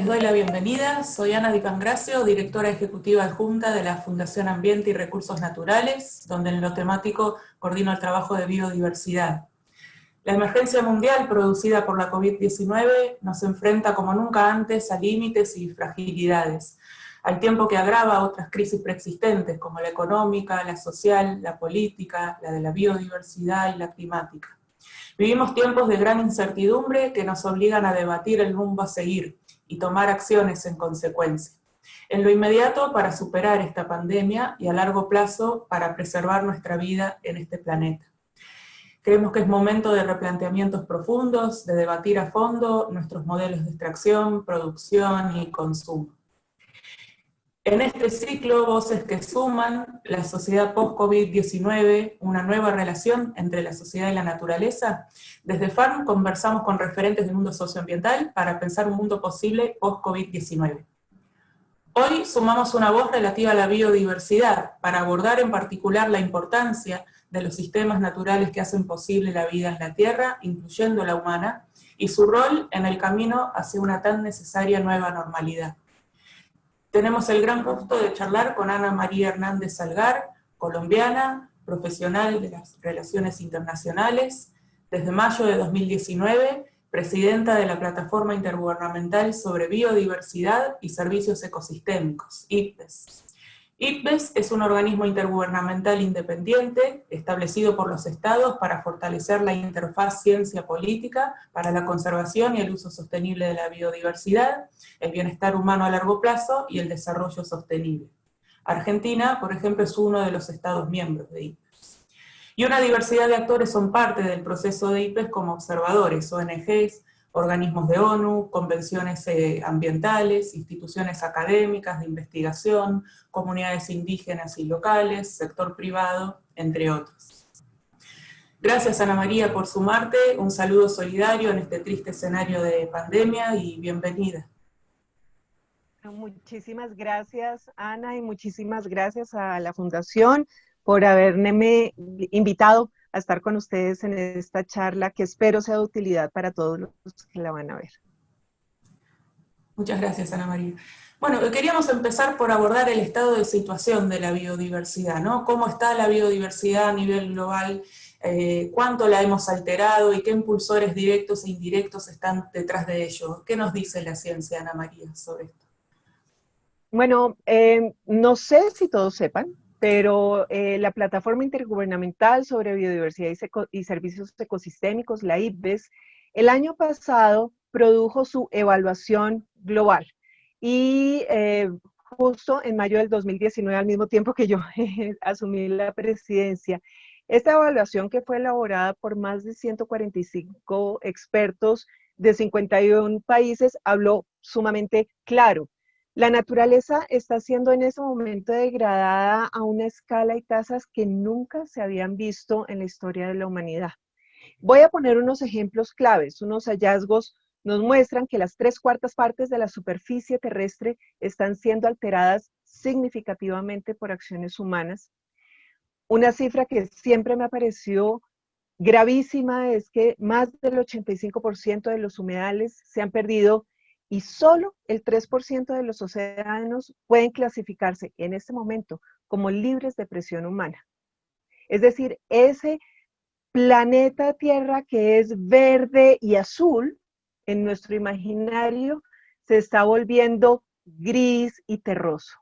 les doy la bienvenida. Soy Ana Di Pangracio, directora ejecutiva adjunta de la Fundación Ambiente y Recursos Naturales, donde en lo temático coordino el trabajo de biodiversidad. La emergencia mundial producida por la COVID-19 nos enfrenta como nunca antes a límites y fragilidades, al tiempo que agrava otras crisis preexistentes como la económica, la social, la política, la de la biodiversidad y la climática. Vivimos tiempos de gran incertidumbre que nos obligan a debatir el rumbo a seguir y tomar acciones en consecuencia. En lo inmediato para superar esta pandemia y a largo plazo para preservar nuestra vida en este planeta. Creemos que es momento de replanteamientos profundos, de debatir a fondo nuestros modelos de extracción, producción y consumo. En este ciclo, Voces que Suman, la sociedad post-COVID-19, una nueva relación entre la sociedad y la naturaleza, desde FARM conversamos con referentes del mundo socioambiental para pensar un mundo posible post-COVID-19. Hoy sumamos una voz relativa a la biodiversidad para abordar en particular la importancia de los sistemas naturales que hacen posible la vida en la Tierra, incluyendo la humana, y su rol en el camino hacia una tan necesaria nueva normalidad. Tenemos el gran gusto de charlar con Ana María Hernández Salgar, colombiana, profesional de las relaciones internacionales, desde mayo de 2019, presidenta de la Plataforma Intergubernamental sobre Biodiversidad y Servicios Ecosistémicos, IPBES. IPBES es un organismo intergubernamental independiente establecido por los estados para fortalecer la interfaz ciencia-política para la conservación y el uso sostenible de la biodiversidad, el bienestar humano a largo plazo y el desarrollo sostenible. Argentina, por ejemplo, es uno de los estados miembros de IPBES. Y una diversidad de actores son parte del proceso de IPBES como observadores, ONGs, organismos de ONU, convenciones ambientales, instituciones académicas de investigación, comunidades indígenas y locales, sector privado, entre otros. Gracias, Ana María, por sumarte, un saludo solidario en este triste escenario de pandemia y bienvenida. Muchísimas gracias, Ana, y muchísimas gracias a la Fundación por haberme invitado a estar con ustedes en esta charla que espero sea de utilidad para todos los que la van a ver. Muchas gracias, Ana María. Bueno, queríamos empezar por abordar el estado de situación de la biodiversidad, ¿no? ¿Cómo está la biodiversidad a nivel global? ¿Cuánto la hemos alterado y qué impulsores directos e indirectos están detrás de ello? ¿Qué nos dice la ciencia, Ana María, sobre esto? Bueno, no sé si todos sepan, pero la Plataforma Intergubernamental sobre Biodiversidad y Servicios Ecosistémicos, la IPBES, el año pasado produjo su evaluación global y justo en mayo del 2019, al mismo tiempo que yo asumí la presidencia, esta evaluación que fue elaborada por más de 145 expertos de 51 países habló sumamente claro. La naturaleza está siendo en ese momento degradada a una escala y tasas que nunca se habían visto en la historia de la humanidad. Voy a poner unos ejemplos claves. Unos hallazgos nos muestran que las 3/4 partes de la superficie terrestre están siendo alteradas significativamente por acciones humanas. Una cifra que siempre me pareció gravísima es que más del 85% de los humedales se han perdido y solo el 3% de los océanos pueden clasificarse en este momento como libres de presión humana. Es decir, ese planeta Tierra que es verde y azul, en nuestro imaginario, se está volviendo gris y terroso.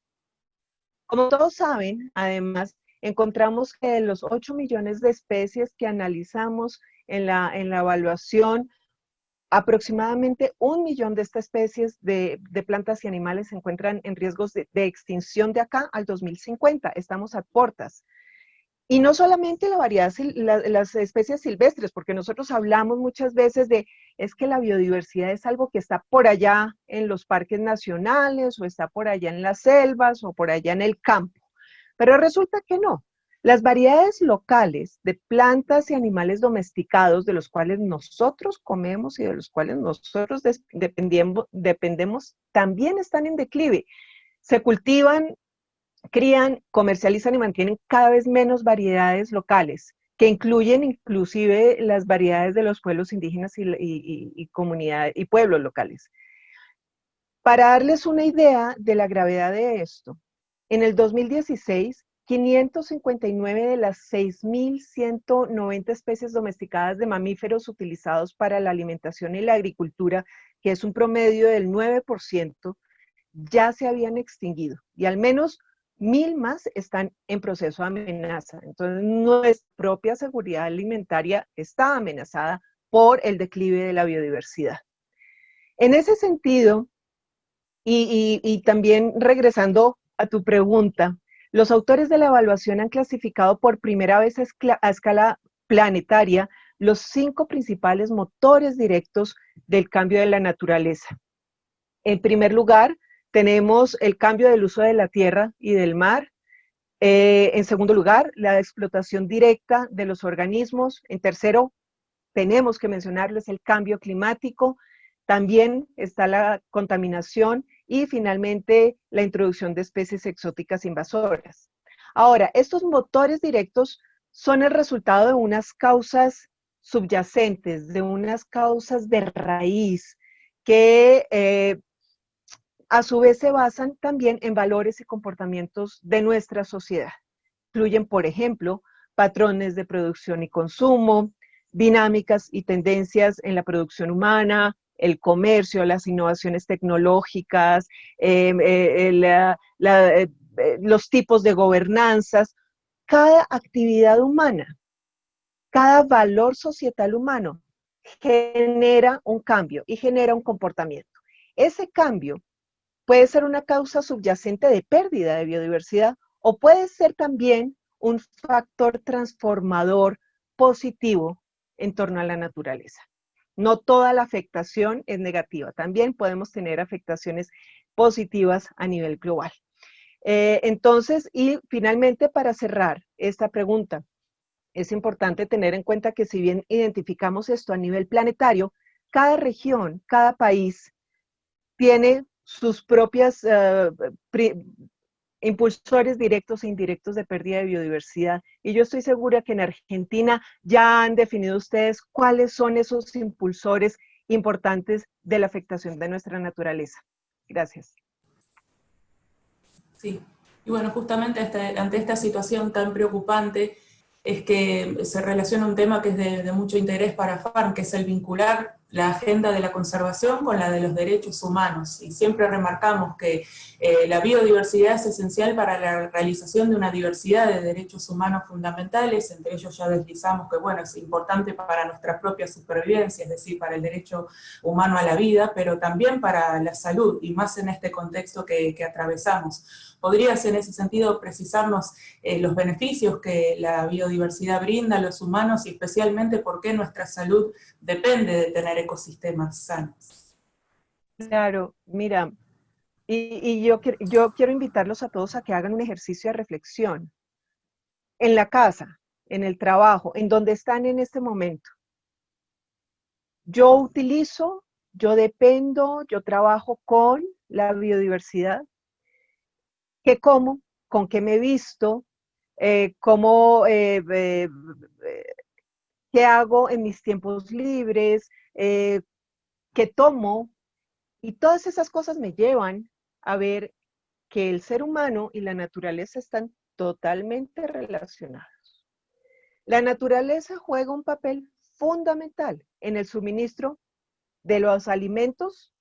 Como todos saben, además, encontramos que de los 8 millones de especies que analizamos en la evaluación, aproximadamente 1 millón de estas especies de plantas y animales se encuentran en riesgos de extinción de acá al 2050. Estamos a puertas. Y no solamente la variedad, las especies silvestres, porque nosotros hablamos muchas veces de, es que la biodiversidad es algo que está por allá en los parques nacionales, o está por allá en las selvas, o por allá en el campo. Pero resulta que no. Las variedades locales de plantas y animales domesticados, de los cuales nosotros comemos y de los cuales nosotros dependemos, también están en declive. Se cultivan, crían, comercializan y mantienen cada vez menos variedades locales, que incluyen inclusive las variedades de los pueblos indígenas y comunidades y pueblos locales. Para darles una idea de la gravedad de esto, en el 2016, 559 de las 6.190 especies domesticadas de mamíferos utilizados para la alimentación y la agricultura, que es un promedio del 9%, ya se habían extinguido y al menos 1.000 más están en proceso de amenaza. Entonces, nuestra propia seguridad alimentaria está amenazada por el declive de la biodiversidad. En ese sentido, y también regresando a tu pregunta, los autores de la evaluación han clasificado por primera vez a escala planetaria los 5 principales motores directos del cambio de la naturaleza. En primer lugar, tenemos el cambio del uso de la tierra y del mar. En segundo lugar, la explotación directa de los organismos. En tercero, tenemos que mencionarlo, es el cambio climático. También está la contaminación y finalmente la introducción de especies exóticas invasoras. Ahora, estos motores directos son el resultado de unas causas subyacentes, de unas causas de raíz que a su vez se basan también en valores y comportamientos de nuestra sociedad. Incluyen, por ejemplo, patrones de producción y consumo, dinámicas y tendencias en la producción humana, el comercio, las innovaciones tecnológicas, los tipos de gobernanzas. Cada actividad humana, cada valor societal humano genera un cambio y genera un comportamiento. Ese cambio puede ser una causa subyacente de pérdida de biodiversidad o puede ser también un factor transformador positivo en torno a la naturaleza. No toda la afectación es negativa, también podemos tener afectaciones positivas a nivel global. Entonces, y finalmente para cerrar esta pregunta, es importante tener en cuenta que si bien identificamos esto a nivel planetario, cada región, cada país tiene sus propias impulsores directos e indirectos de pérdida de biodiversidad. Y yo estoy segura que en Argentina ya han definido ustedes cuáles son esos impulsores importantes de la afectación de nuestra naturaleza. Gracias. Sí, y bueno, justamente ante esta situación tan preocupante es que se relaciona un tema que es de mucho interés para FARM, que es el vincular la agenda de la conservación con la de los derechos humanos. Y siempre remarcamos que la biodiversidad es esencial para la realización de una diversidad de derechos humanos fundamentales, entre ellos ya deslizamos que, bueno, es importante para nuestra propia supervivencia, es decir, para el derecho humano a la vida, pero también para la salud, y más en este contexto que atravesamos. ¿Podrías en ese sentido precisarnos los beneficios que la biodiversidad brinda a los humanos y especialmente por qué nuestra salud depende de tener ecosistemas sanos? Claro, mira, yo quiero invitarlos a todos a que hagan un ejercicio de reflexión en la casa, en el trabajo, en donde están en este momento. Yo utilizo, yo dependo, yo trabajo con la biodiversidad. ¿Qué como? ¿Con qué me visto? ¿Cómo, qué hago en mis tiempos libres? ¿Qué tomo? Y todas esas cosas me llevan a ver que el ser humano y la naturaleza están totalmente relacionados. La naturaleza juega un papel fundamental en el suministro de los alimentos,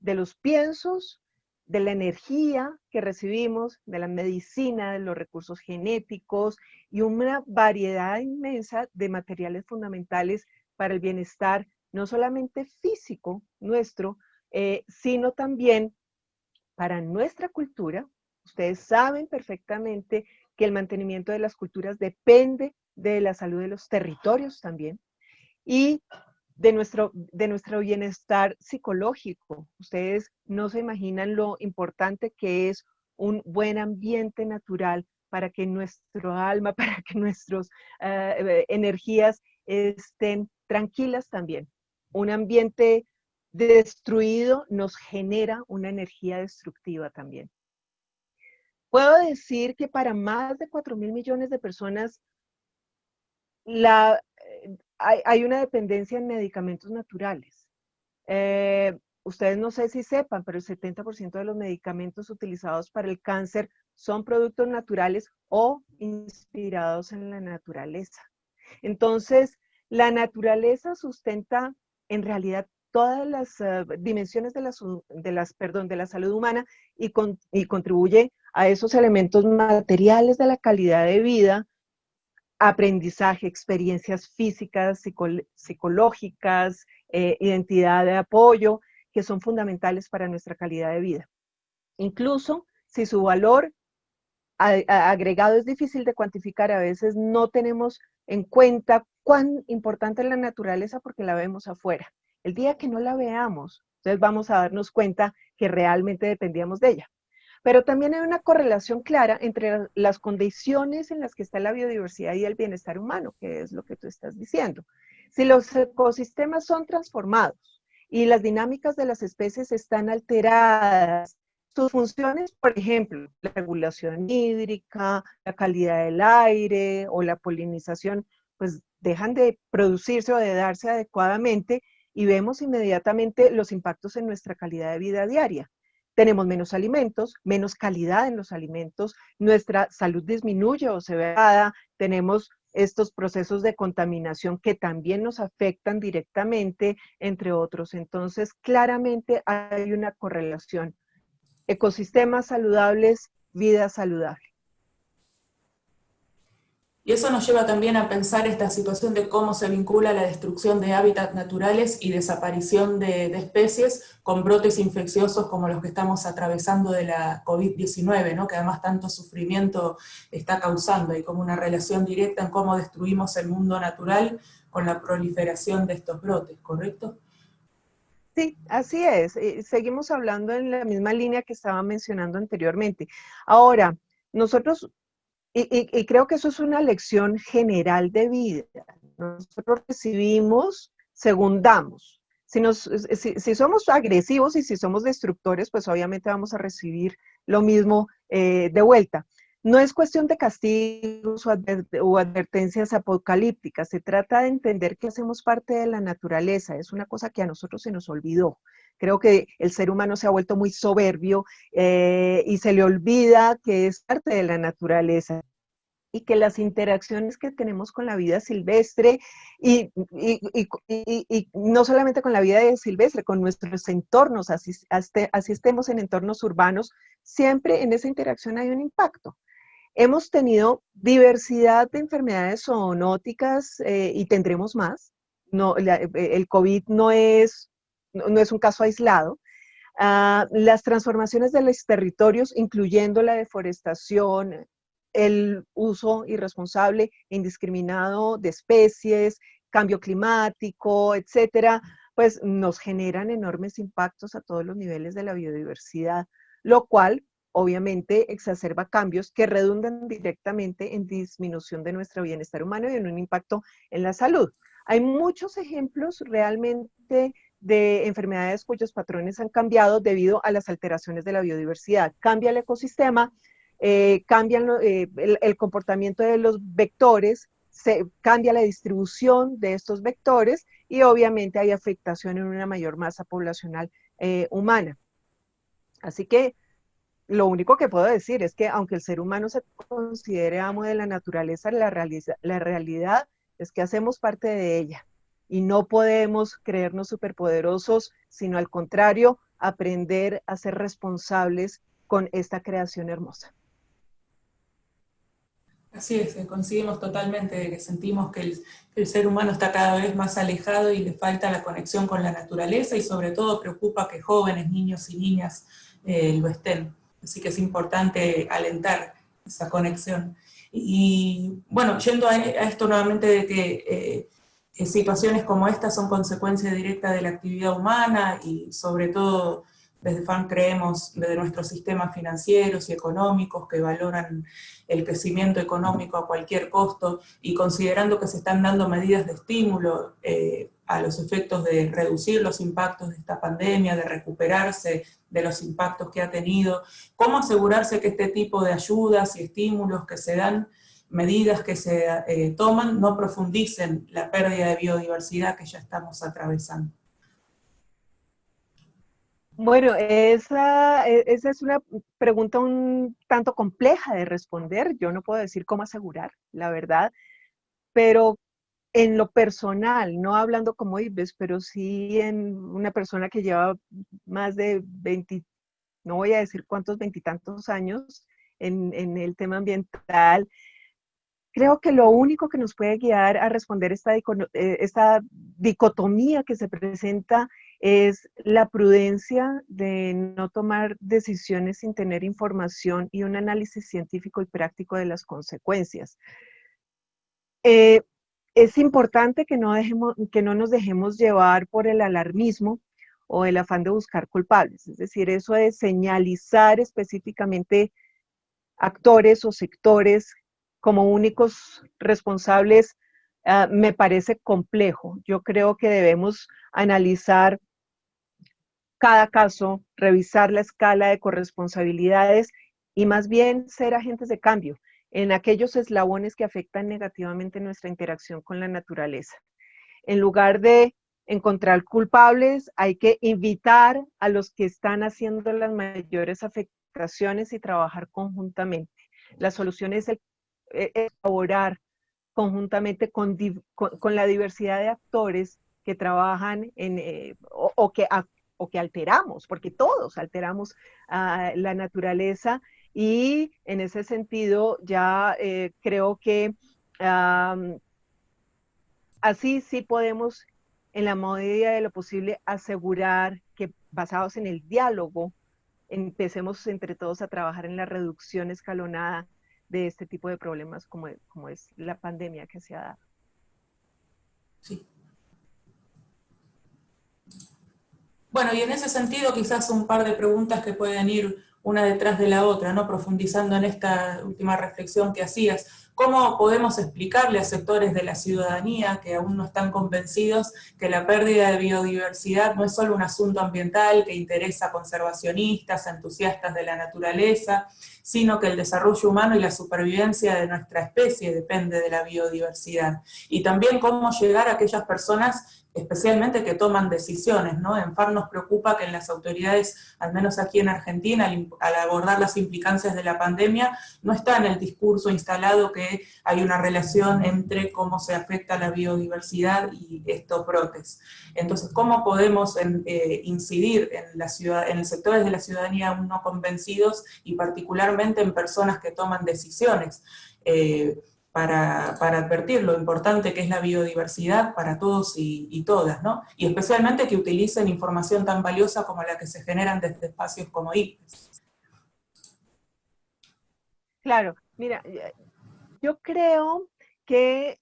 de los piensos, de la energía que recibimos, de la medicina, de los recursos genéticos y una variedad inmensa de materiales fundamentales para el bienestar, no solamente físico nuestro, sino también para nuestra cultura. Ustedes saben perfectamente que el mantenimiento de las culturas depende de la salud de los territorios también y de nuestro bienestar psicológico. Ustedes no se imaginan lo importante que es un buen ambiente natural para que nuestro alma, para que nuestras energías estén tranquilas también. Un ambiente destruido nos genera una energía destructiva también. Puedo decir que para más de 4.000 millones de personas hay una dependencia en medicamentos naturales. ustedes no sé si sepan, pero el 70% de los medicamentos utilizados para el cáncer son productos naturales o inspirados en la naturaleza. Entonces, la naturaleza sustenta en realidad todas las dimensiones de la salud humana y contribuye a esos elementos materiales de la calidad de vida, aprendizaje, experiencias físicas, psicológicas, identidad de apoyo, que son fundamentales para nuestra calidad de vida. Incluso si su valor agregado es difícil de cuantificar, a veces no tenemos en cuenta cuán importante es la naturaleza porque la vemos afuera. El día que no la veamos, entonces vamos a darnos cuenta que realmente dependíamos de ella. Pero también hay una correlación clara entre las condiciones en las que está la biodiversidad y el bienestar humano, que es lo que tú estás diciendo. Si los ecosistemas son transformados y las dinámicas de las especies están alteradas, sus funciones, por ejemplo, la regulación hídrica, la calidad del aire o la polinización, pues dejan de producirse o de darse adecuadamente y vemos inmediatamente los impactos en nuestra calidad de vida diaria. Tenemos menos alimentos, menos calidad en los alimentos, nuestra salud disminuye o se ve afectada, tenemos estos procesos de contaminación que también nos afectan directamente, entre otros. Entonces, claramente hay una correlación. Ecosistemas saludables, vida saludable. Y eso nos lleva también a pensar esta situación de cómo se vincula la destrucción de hábitats naturales y desaparición de especies con brotes infecciosos como los que estamos atravesando de la COVID-19, ¿no? Que además tanto sufrimiento está causando, y como una relación directa en cómo destruimos el mundo natural con la proliferación de estos brotes, ¿correcto? Sí, así es. Seguimos hablando en la misma línea que estaba mencionando anteriormente. Ahora, nosotros y creo que eso es una lección general de vida. Nosotros recibimos según damos. Si somos agresivos y si somos destructores, pues obviamente vamos a recibir lo mismo de vuelta. No es cuestión de castigos o advertencias apocalípticas, se trata de entender que hacemos parte de la naturaleza, es una cosa que a nosotros se nos olvidó. Creo que el ser humano se ha vuelto muy soberbio y se le olvida que es parte de la naturaleza y que las interacciones que tenemos con la vida silvestre y no solamente con la vida silvestre, con nuestros entornos, así estemos en entornos urbanos, siempre en esa interacción hay un impacto. Hemos tenido diversidad de enfermedades zoonóticas y tendremos más. No, el COVID no es un caso aislado. Las transformaciones de los territorios, incluyendo la deforestación, el uso irresponsable e indiscriminado de especies, cambio climático, etcétera, pues nos generan enormes impactos a todos los niveles de la biodiversidad, lo cual obviamente exacerba cambios que redundan directamente en disminución de nuestro bienestar humano y en un impacto en la salud. Hay muchos ejemplos realmente de enfermedades cuyos patrones han cambiado debido a las alteraciones de la biodiversidad. Cambia el ecosistema, cambia el comportamiento de los vectores, cambia la distribución de estos vectores y obviamente hay afectación en una mayor masa poblacional humana. Así que lo único que puedo decir es que aunque el ser humano se considere amo de la naturaleza, la realidad es que hacemos parte de ella y no podemos creernos superpoderosos, sino al contrario, aprender a ser responsables con esta creación hermosa. Así es, coincidimos totalmente de que sentimos que el ser humano está cada vez más alejado y le falta la conexión con la naturaleza, y sobre todo preocupa que jóvenes, niños y niñas lo estén. Así que es importante alentar esa conexión. Y bueno, yendo a esto nuevamente de que situaciones como esta son consecuencia directa de la actividad humana, y sobre todo desde FAN creemos desde nuestros sistemas financieros y económicos que valoran el crecimiento económico a cualquier costo, y considerando que se están dando medidas de estímulo a los efectos de reducir los impactos de esta pandemia, de recuperarse de los impactos que ha tenido, cómo asegurarse que este tipo de ayudas y estímulos que se dan, medidas que se toman, no profundicen la pérdida de biodiversidad que ya estamos atravesando. Bueno, esa es una pregunta un tanto compleja de responder. Yo no puedo decir cómo asegurar, la verdad, pero en lo personal, no hablando como IBES, pero sí en una persona que lleva más de 20, no voy a decir cuántos, veintitantos años en el tema ambiental. Creo que lo único que nos puede guiar a responder esta dicotomía que se presenta es la prudencia de no tomar decisiones sin tener información y un análisis científico y práctico de las consecuencias. Eh, es importante que no nos dejemos llevar por el alarmismo o el afán de buscar culpables, es decir, eso de señalizar específicamente actores o sectores como únicos responsables, me parece complejo. Yo creo que debemos analizar cada caso, revisar la escala de corresponsabilidades y más bien ser agentes de cambio en aquellos eslabones que afectan negativamente nuestra interacción con la naturaleza. En lugar de encontrar culpables, hay que invitar a los que están haciendo las mayores afectaciones y trabajar conjuntamente. La solución es elaborar conjuntamente con la diversidad de actores que trabajan o que alteramos, porque todos alteramos la naturaleza y en ese sentido ya creo que así sí podemos, en la medida de lo posible, asegurar que basados en el diálogo, empecemos entre todos a trabajar en la reducción escalonada de este tipo de problemas como es la pandemia que se ha dado. Sí. Bueno, y en ese sentido quizás un par de preguntas que pueden ir una detrás de la otra, ¿no? Profundizando en esta última reflexión que hacías. ¿Cómo podemos explicarle a sectores de la ciudadanía que aún no están convencidos que la pérdida de biodiversidad no es solo un asunto ambiental que interesa a conservacionistas, entusiastas de la naturaleza, sino que el desarrollo humano y la supervivencia de nuestra especie depende de la biodiversidad? Y también cómo llegar a aquellas personas especialmente que toman decisiones, ¿no? En FAR nos preocupa que en las autoridades, al menos aquí en Argentina, al abordar las implicancias de la pandemia, no está en el discurso instalado que hay una relación entre cómo se afecta la biodiversidad y estos brotes. Entonces, ¿cómo podemos incidir en sectores de la ciudadanía aún no convencidos y particularmente en personas que toman decisiones? Para advertir lo importante que es la biodiversidad para todos y todas, ¿no? Y especialmente que utilicen información tan valiosa como la que se generan desde espacios como IPES. Claro, mira, yo creo que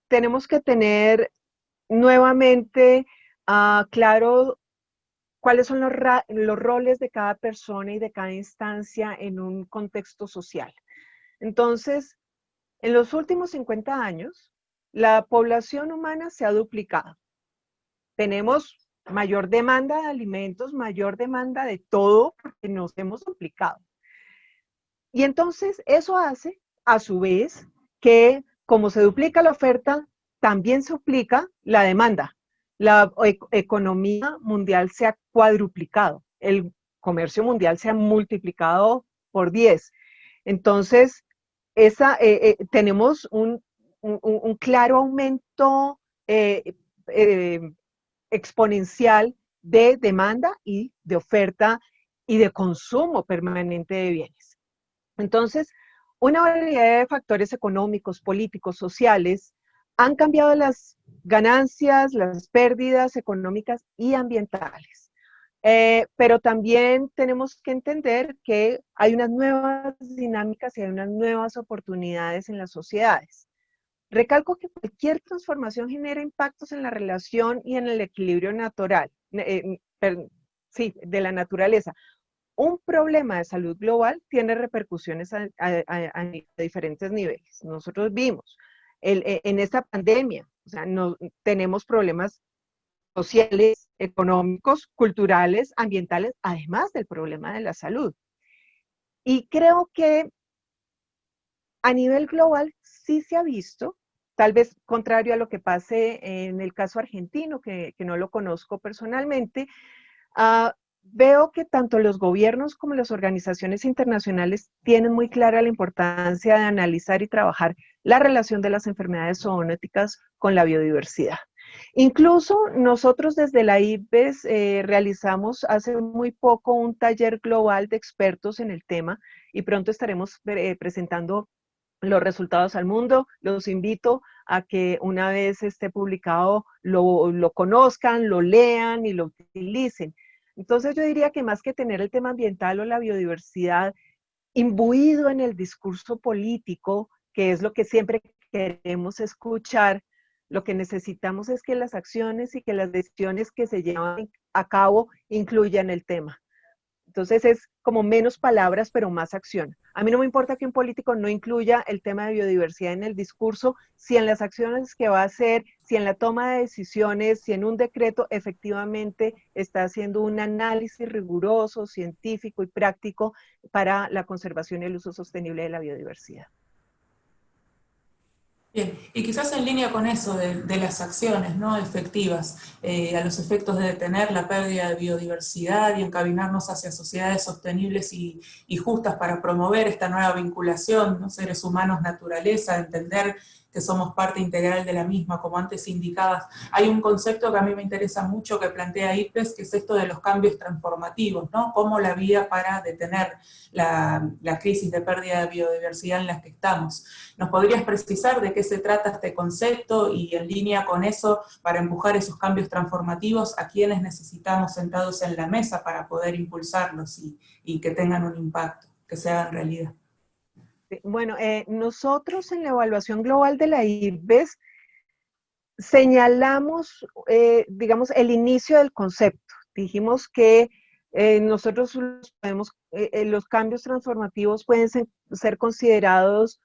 tenemos que tener nuevamente claro cuáles son los roles de cada persona y de cada instancia en un contexto social. Entonces, en los últimos 50 años, la población humana se ha duplicado. Tenemos mayor demanda de alimentos, mayor demanda de todo, porque nos hemos duplicado. Y entonces eso hace, a su vez, que como se duplica la oferta, también se duplica la demanda. La economía mundial se ha cuadruplicado, el comercio mundial se ha multiplicado por 10. Entonces, tenemos un claro aumento eh, exponencial de demanda y de oferta y de consumo permanente de bienes. Entonces, una variedad de factores económicos, políticos, sociales han cambiado las ganancias, las pérdidas económicas y ambientales. Pero también tenemos que entender que hay unas nuevas dinámicas y hay unas nuevas oportunidades en las sociedades. Recalco que cualquier transformación genera impactos en la relación y en el equilibrio natural, sí, de la naturaleza. Un problema de salud global tiene repercusiones a diferentes niveles. Nosotros vimos en esta pandemia, o sea, tenemos problemas sociales, económicos, culturales, ambientales, además del problema de la salud. Y creo que a nivel global sí se ha visto, tal vez contrario a lo que pase en el caso argentino, que no lo conozco personalmente, veo que tanto los gobiernos como las organizaciones internacionales tienen muy clara la importancia de analizar y trabajar la relación de las enfermedades zoonóticas con la biodiversidad. Incluso nosotros desde la IPBES realizamos hace muy poco un taller global de expertos en el tema y pronto estaremos presentando los resultados al mundo. Los invito a que una vez esté publicado lo conozcan, lo lean y lo utilicen. Entonces yo diría que más que tener el tema ambiental o la biodiversidad imbuido en el discurso político, que es lo que siempre queremos escuchar, lo que necesitamos es que las acciones y que las decisiones que se llevan a cabo incluyan el tema. Entonces es como menos palabras, pero más acción. A mí no me importa que un político no incluya el tema de biodiversidad en el discurso, si en las acciones que va a hacer, si en la toma de decisiones, si en un decreto efectivamente está haciendo un análisis riguroso, científico y práctico para la conservación y el uso sostenible de la biodiversidad. Bien, y quizás en línea con eso de las acciones, ¿no?, efectivas, a los efectos de detener la pérdida de biodiversidad y encaminarnos hacia sociedades sostenibles y justas para promover esta nueva vinculación, ¿no?, seres humanos, naturaleza, entender que somos parte integral de la misma, como antes indicabas. Hay un concepto que a mí me interesa mucho que plantea IPBES, que es esto de los cambios transformativos, ¿no? Cómo la vía para detener la crisis de pérdida de biodiversidad en la que estamos. ¿Nos podrías precisar de qué se trata este concepto y en línea con eso, para empujar esos cambios transformativos, a quienes necesitamos sentados en la mesa para poder impulsarlos y que tengan un impacto, que se hagan realidad? Bueno, nosotros en la evaluación global de la IPBES señalamos, digamos, el inicio del concepto. Dijimos que nosotros los cambios transformativos pueden ser considerados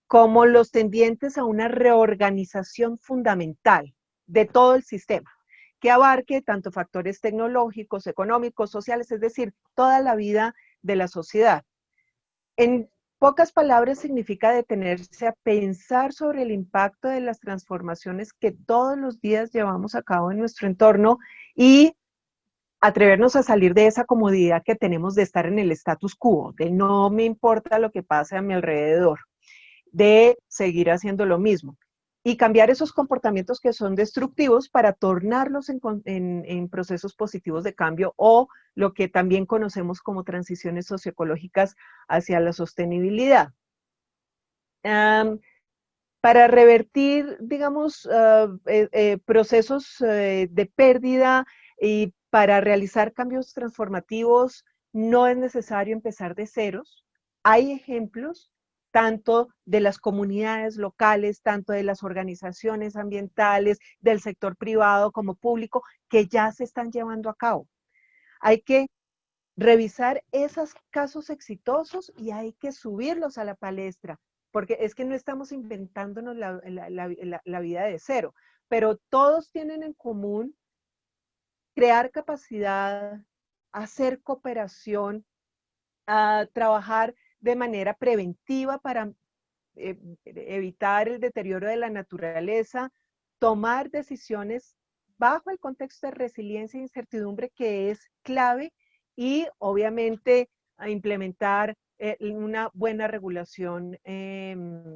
como los tendientes a una reorganización fundamental de todo el sistema, que abarque tanto factores tecnológicos, económicos, sociales, es decir, toda la vida de la sociedad. En pocas palabras significa detenerse a pensar sobre el impacto de las transformaciones que todos los días llevamos a cabo en nuestro entorno y atrevernos a salir de esa comodidad que tenemos de estar en el status quo, de no me importa lo que pase a mi alrededor, de seguir haciendo lo mismo y cambiar esos comportamientos que son destructivos para tornarlos en procesos positivos de cambio o lo que también conocemos como transiciones socioecológicas hacia la sostenibilidad. Para revertir, digamos, procesos de pérdida y para realizar cambios transformativos no es necesario empezar de ceros. Hay ejemplos tanto de las comunidades locales, tanto de las organizaciones ambientales, del sector privado como público, que ya se están llevando a cabo. Hay que revisar esos casos exitosos y hay que subirlos a la palestra, porque es que no estamos inventándonos la vida de cero, pero todos tienen en común crear capacidad, hacer cooperación, a trabajar de manera preventiva para evitar el deterioro de la naturaleza, tomar decisiones bajo el contexto de resiliencia e incertidumbre que es clave y obviamente a implementar una buena regulación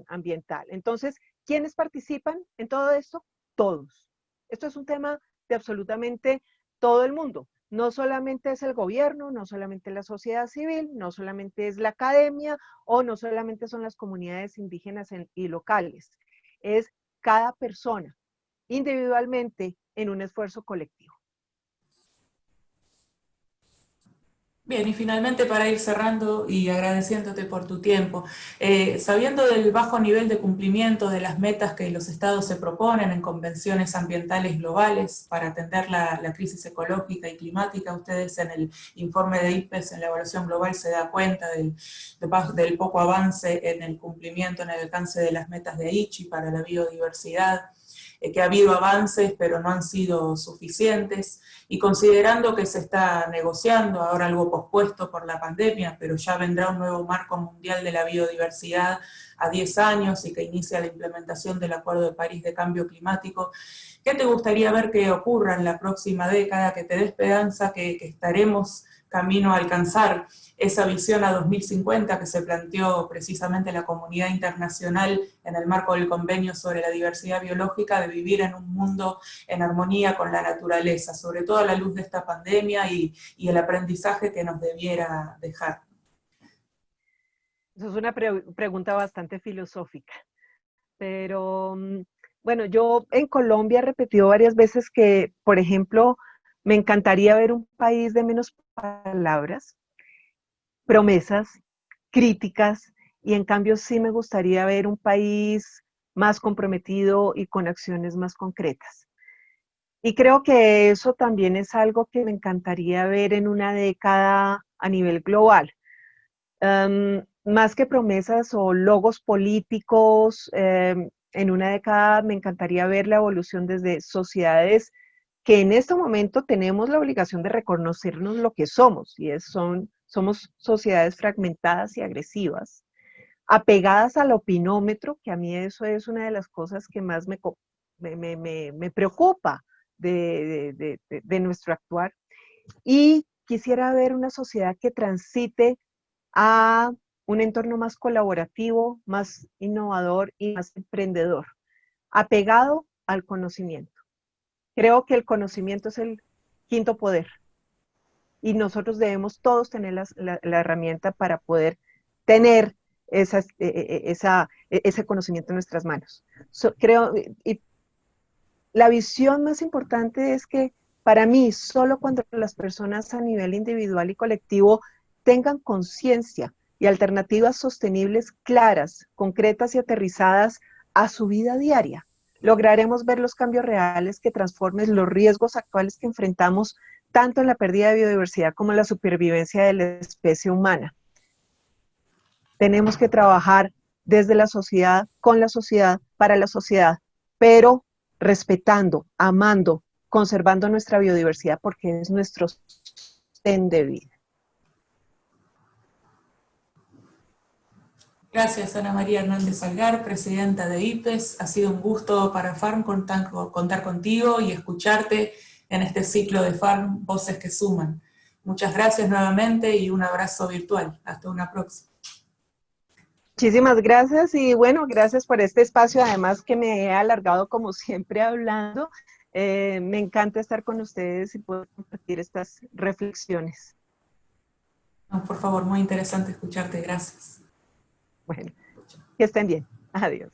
ambiental. Entonces, ¿quiénes participan en todo esto? Todos. Esto es un tema de absolutamente todo el mundo. No solamente es el gobierno, no solamente la sociedad civil, no solamente es la academia o no solamente son las comunidades indígenas y locales. Es cada persona individualmente en un esfuerzo colectivo. Bien, y finalmente para ir cerrando y agradeciéndote por tu tiempo, sabiendo del bajo nivel de cumplimiento de las metas que los estados se proponen en convenciones ambientales globales para atender la crisis ecológica y climática, ustedes en el informe de IPBES, en la evaluación global, se da cuenta del poco avance en el cumplimiento, en el alcance de las metas de Aichi para la biodiversidad, que ha habido avances pero no han sido suficientes, y considerando que se está negociando ahora algo pospuesto por la pandemia, pero ya vendrá un nuevo marco mundial de la biodiversidad a 10 años y que inicia la implementación del Acuerdo de París de Cambio Climático. ¿Qué te gustaría ver que ocurra en la próxima década, que te dé esperanza que estaremos camino a alcanzar esa visión a 2050 que se planteó precisamente la comunidad internacional en el marco del Convenio sobre la Diversidad Biológica, de vivir en un mundo en armonía con la naturaleza, sobre todo a la luz de esta pandemia y el aprendizaje que nos debiera dejar? Eso es una pregunta bastante filosófica, pero bueno, yo en Colombia he repetido varias veces que, por ejemplo, me encantaría ver un país de menos palabras, promesas, críticas, y en cambio sí me gustaría ver un país más comprometido y con acciones más concretas. Y creo que eso también es algo que me encantaría ver en una década a nivel global. Más que promesas o logos políticos, en una década me encantaría ver la evolución desde sociedades que en este momento tenemos la obligación de reconocernos lo que somos, y somos sociedades fragmentadas y agresivas, apegadas al opinómetro, que a mí eso es una de las cosas que más me preocupa de nuestro actuar. Y quisiera ver una sociedad que transite a un entorno más colaborativo, más innovador y más emprendedor, apegado al conocimiento. Creo que el conocimiento es el quinto poder y nosotros debemos todos tener la herramienta para poder tener ese conocimiento en nuestras manos. Creo, y la visión más importante es que para mí, solo cuando las personas a nivel individual y colectivo tengan conciencia y alternativas sostenibles claras, concretas y aterrizadas a su vida diaria, lograremos ver los cambios reales que transformen los riesgos actuales que enfrentamos tanto en la pérdida de biodiversidad como en la supervivencia de la especie humana. Tenemos que trabajar desde la sociedad, con la sociedad, para la sociedad, pero respetando, amando, conservando nuestra biodiversidad porque es nuestro sostén de vida. Gracias, Ana María Hernández Salgar, presidenta de IPES. Ha sido un gusto para FARM contar contigo y escucharte en este ciclo de FARM Voces que Suman. Muchas gracias nuevamente y un abrazo virtual. Hasta una próxima. Muchísimas gracias y bueno, gracias por este espacio, además que me he alargado como siempre hablando. Me encanta estar con ustedes y poder compartir estas reflexiones. No, por favor, muy interesante escucharte. Gracias. Bueno, que estén bien. Adiós.